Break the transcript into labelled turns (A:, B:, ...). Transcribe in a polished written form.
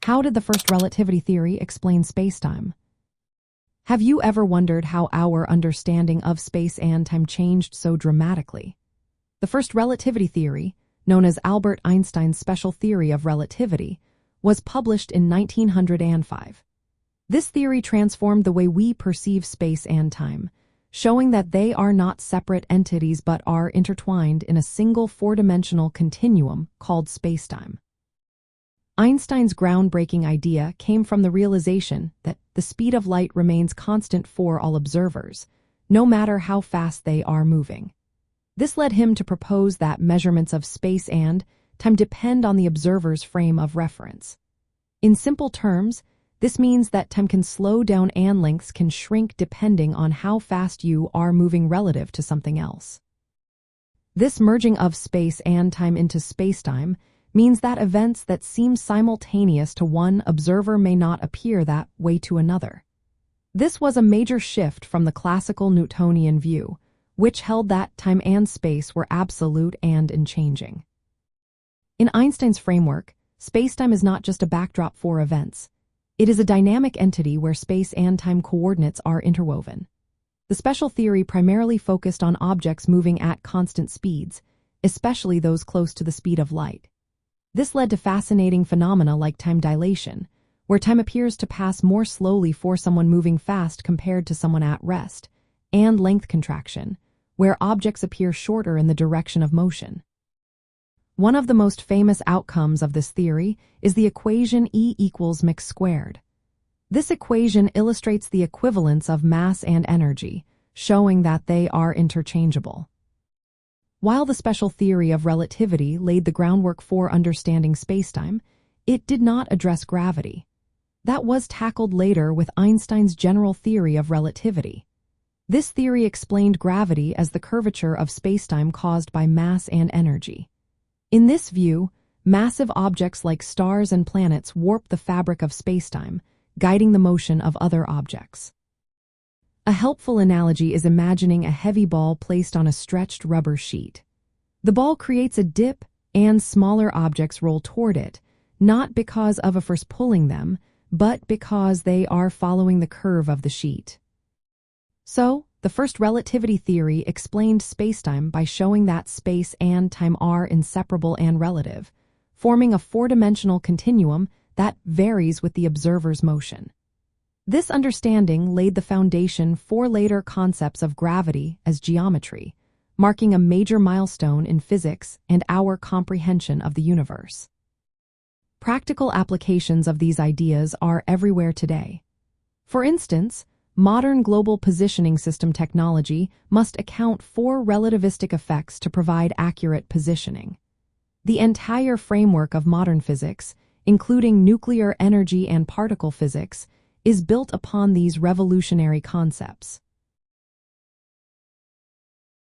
A: How did the first relativity theory explain spacetime? Have you ever wondered how our understanding of space and time changed so dramatically? The first relativity theory, known as Albert Einstein's special theory of relativity, was published in 1905. This theory transformed the way we perceive space and time, showing that they are not separate entities but are intertwined in a single four-dimensional continuum called spacetime. Einstein's groundbreaking idea came from the realization that the speed of light remains constant for all observers, no matter how fast they are moving. This led him to propose that measurements of space and time depend on the observer's frame of reference. In simple terms, this means that time can slow down and lengths can shrink depending on how fast you are moving relative to something else. This merging of space and time into spacetime means that events that seem simultaneous to one observer may not appear that way to another. This was a major shift from the classical Newtonian view, which held that time and space were absolute and unchanging. In Einstein's framework, spacetime is not just a backdrop for events. It is a dynamic entity where space and time coordinates are interwoven. The special theory primarily focused on objects moving at constant speeds, especially those close to the speed of light. This led to fascinating phenomena like time dilation, where time appears to pass more slowly for someone moving fast compared to someone at rest, and length contraction, where objects appear shorter in the direction of motion. One of the most famous outcomes of this theory is the equation E equals mc squared. This equation illustrates the equivalence of mass and energy, showing that they are interchangeable. While the special theory of relativity laid the groundwork for understanding spacetime, it did not address gravity. That was tackled later with Einstein's general theory of relativity. This theory explained gravity as the curvature of spacetime caused by mass and energy. In this view, massive objects like stars and planets warp the fabric of spacetime, guiding the motion of other objects. A helpful analogy is imagining a heavy ball placed on a stretched rubber sheet. The ball creates a dip, and smaller objects roll toward it, not because of a force pulling them, but because they are following the curve of the sheet. So, the first relativity theory explained spacetime by showing that space and time are inseparable and relative, forming a four-dimensional continuum that varies with the observer's motion. This understanding laid the foundation for later concepts of gravity as geometry, marking a major milestone in physics and our comprehension of the universe. Practical applications of these ideas are everywhere today. For instance, modern global positioning system technology must account for relativistic effects to provide accurate positioning. The entire framework of modern physics, including nuclear energy and particle physics, is built upon these revolutionary concepts.